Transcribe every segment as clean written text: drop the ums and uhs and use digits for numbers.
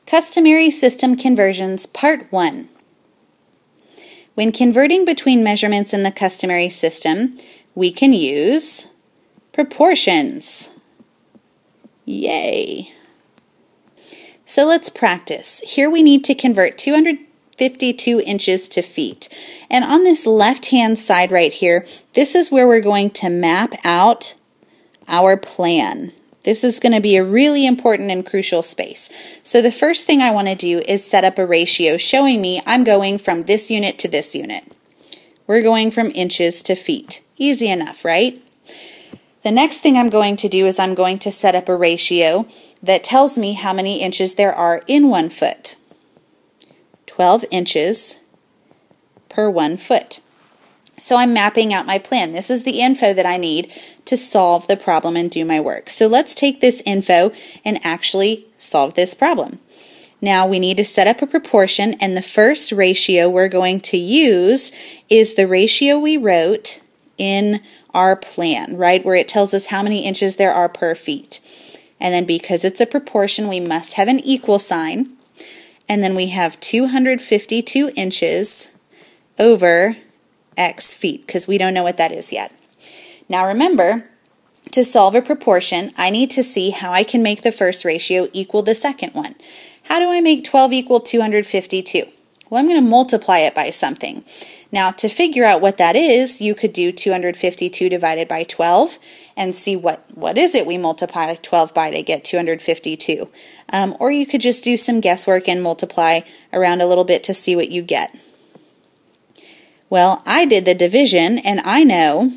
Customary System Conversions, Part 1. When converting between measurements in the customary system, we can use proportions. Yay! So let's practice. Here we need to convert 252 inches to feet. And on this left-hand side right here, this is where we're going to map out our plan. This is going to be a really important and crucial space. So the first thing I want to do is set up a ratio showing me I'm going from this unit to this unit. We're going from inches to feet. Easy enough, right? The next thing I'm going to do is I'm going to set up a ratio that tells me how many inches there are in 1 foot. 12 inches per 1 foot. So I'm mapping out my plan. This is the info that I need to solve the problem and do my work. So let's take this info and actually solve this problem. Now we need to set up a proportion, and the first ratio we're going to use is the ratio we wrote in our plan, right, where it tells us how many inches there are per feet. And then because it's a proportion, we must have an equal sign. And then we have 252 inches over X feet, because we don't know what that is yet. Now remember, to solve a proportion, I need to see how I can make the first ratio equal the second one. How do I make 12 equal 252? Well, I'm going to multiply it by something. Now, to figure out what that is, you could do 252 divided by 12 and see what is it we multiply 12 by to get 252. Or you could just do some guesswork and multiply around a little bit to see what you get. Well, I did the division, and I know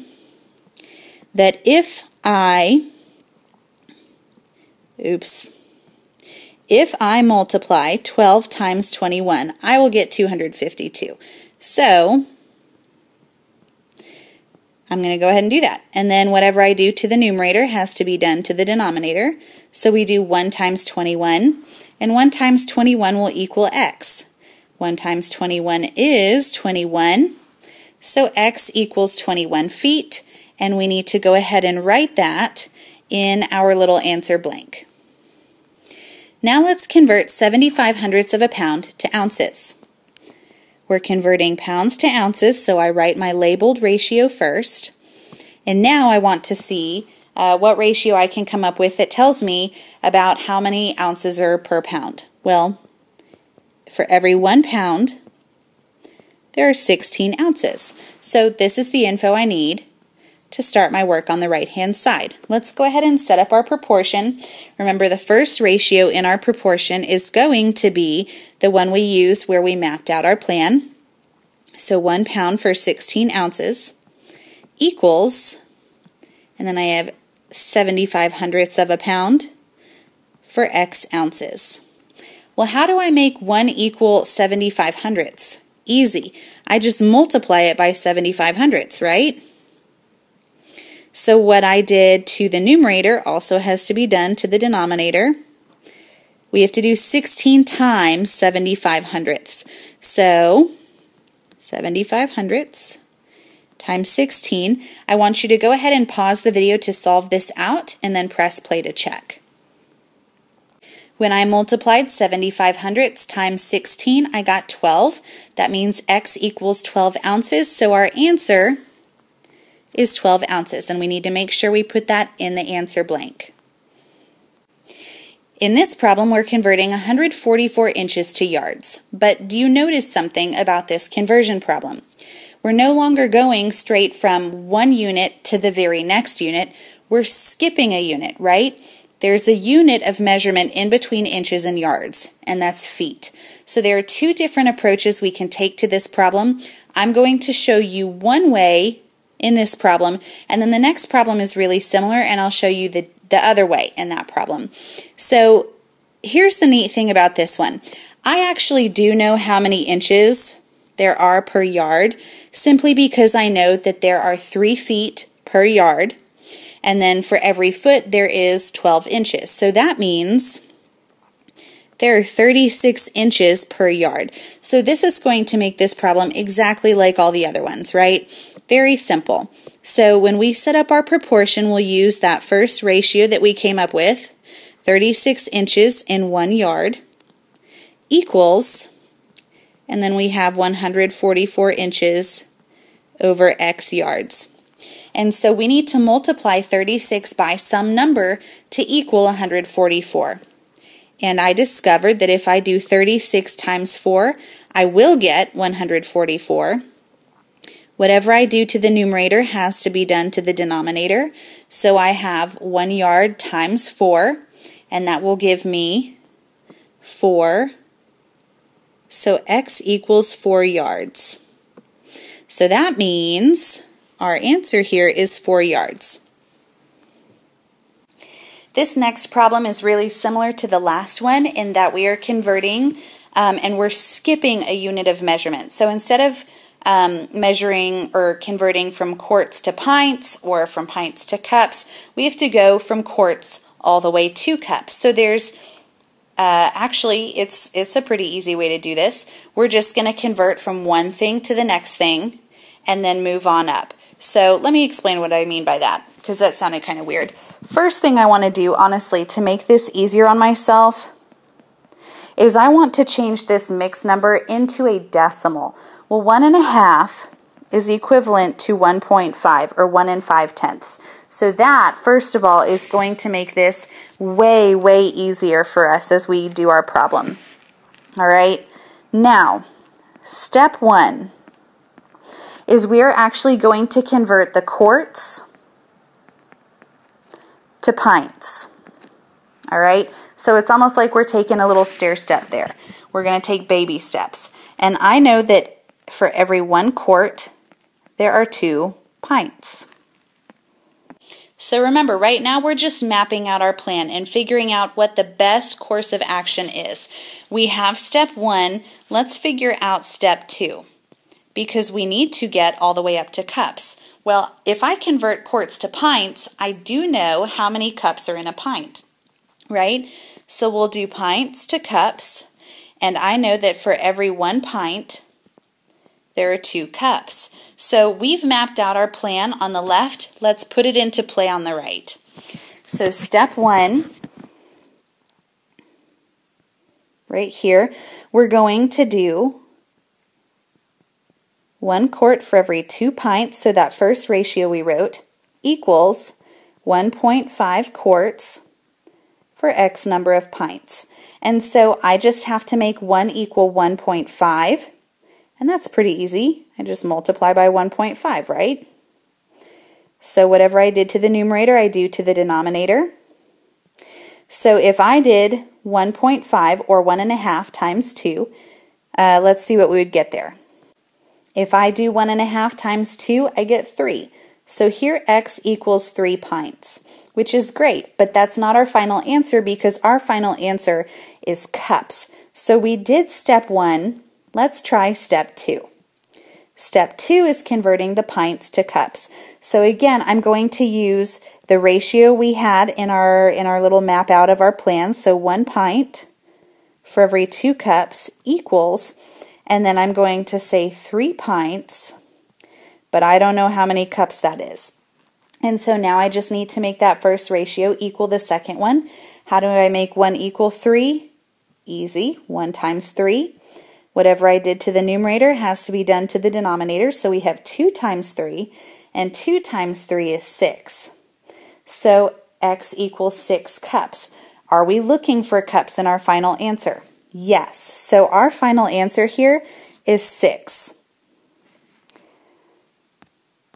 that if I multiply 12 times 21, I will get 252. So I'm going to go ahead and do that. And then whatever I do to the numerator has to be done to the denominator. So we do 1 times 21, and 1 times 21 will equal x. 1 times 21 is 21. So x equals 21 feet, and we need to go ahead and write that in our little answer blank. Now let's convert 75/100ths of a pound to ounces. We're converting pounds to ounces, so I write my labeled ratio first. And now I want to see what ratio I can come up with that tells me about how many ounces are per pound. Well, for every 1 pound, there are 16 ounces. So this is the info I need to start my work on the right-hand side. Let's go ahead and set up our proportion. Remember, the first ratio in our proportion is going to be the one we used where we mapped out our plan. So 1 pound for 16 ounces equals, and then I have 75/100ths of a pound for X ounces. Well, how do I make 1 equal 75/100ths? Easy. I just multiply it by 75/100ths, right? So what I did to the numerator also has to be done to the denominator. We have to do 16 times 75/100ths. So 75/100ths times 16. I want you to go ahead and pause the video to solve this out and then press play to check. When I multiplied 75/100ths times 16, I got 12. That means X equals 12 ounces, so our answer is 12 ounces, and we need to make sure we put that in the answer blank. In this problem, we're converting 144 inches to yards. But do you notice something about this conversion problem? We're no longer going straight from one unit to the very next unit. We're skipping a unit, right? There's a unit of measurement in between inches and yards, and that's feet. So there are 2 different approaches we can take to this problem. I'm going to show you one way in this problem, and then the next problem is really similar, and I'll show you the other way in that problem. So here's the neat thing about this one. I actually do know how many inches there are per yard, simply because I know that there are 3 feet per yard. And then for every foot, there is 12 inches. So that means there are 36 inches per yard. So this is going to make this problem exactly like all the other ones, right? Very simple. So when we set up our proportion, we'll use that first ratio that we came up with, 36 inches in 1 yard. equals, and then we have 144 inches over X yards. And so we need to multiply 36 by some number to equal 144. And I discovered that if I do 36 times 4, I will get 144. Whatever I do to the numerator has to be done to the denominator. So I have 1 yard times 4, and that will give me 4. So X equals 4 yards. So that means our answer here is 4 yards. This next problem is really similar to the last one in that we are converting and we're skipping a unit of measurement. So instead of measuring or converting from quarts to pints or from pints to cups, we have to go from quarts all the way to cups. So there's actually, it's a pretty easy way to do this. We're just going to convert from one thing to the next thing and then move on up. So let me explain what I mean by that, because that sounded kind of weird. First thing I want to do, honestly, to make this easier on myself, is I want to change this mixed number into a decimal. Well, 1.5 is equivalent to 1.5, or 1 5/10. So that, first of all, is going to make this way, way easier for us as we do our problem. All right, now, step 1 is we are actually going to convert the quarts to pints. All right, so it's almost like we're taking a little stair step there. We're going to take baby steps. And I know that for every 1 quart, there are 2 pints. So remember, right now we're just mapping out our plan and figuring out what the best course of action is. We have step 1. Let's figure out step 2. Because we need to get all the way up to cups. Well, if I convert quarts to pints, I do know how many cups are in a pint, right? So we'll do pints to cups, and I know that for every 1 pint, there are 2 cups. So we've mapped out our plan on the left. Let's put it into play on the right. So step 1, right here, we're going to do 1 quart for every 2 pints, so that first ratio we wrote, equals 1.5 quarts for X number of pints. And so I just have to make 1 equal 1.5, and that's pretty easy. I just multiply by 1.5, right? So whatever I did to the numerator, I do to the denominator. So if I did 1.5 or 1.5 times 2, let's see what we would get there. If I do 1.5 times 2, I get 3. So here X equals 3 pints, which is great, but that's not our final answer because our final answer is cups. So we did step 1. Let's try step 2. Step 2 is converting the pints to cups. So again, I'm going to use the ratio we had in our little map out of our plan. So 1 pint for every 2 cups equals, and then I'm going to say 3 pints, but I don't know how many cups that is. And so now I just need to make that first ratio equal the second one. How do I make 1 equal 3? Easy, 1 times 3. Whatever I did to the numerator has to be done to the denominator, so we have 2 times 3, and 2 times 3 is 6. So X equals 6 cups. Are we looking for cups in our final answer? Yes. So our final answer here is 6.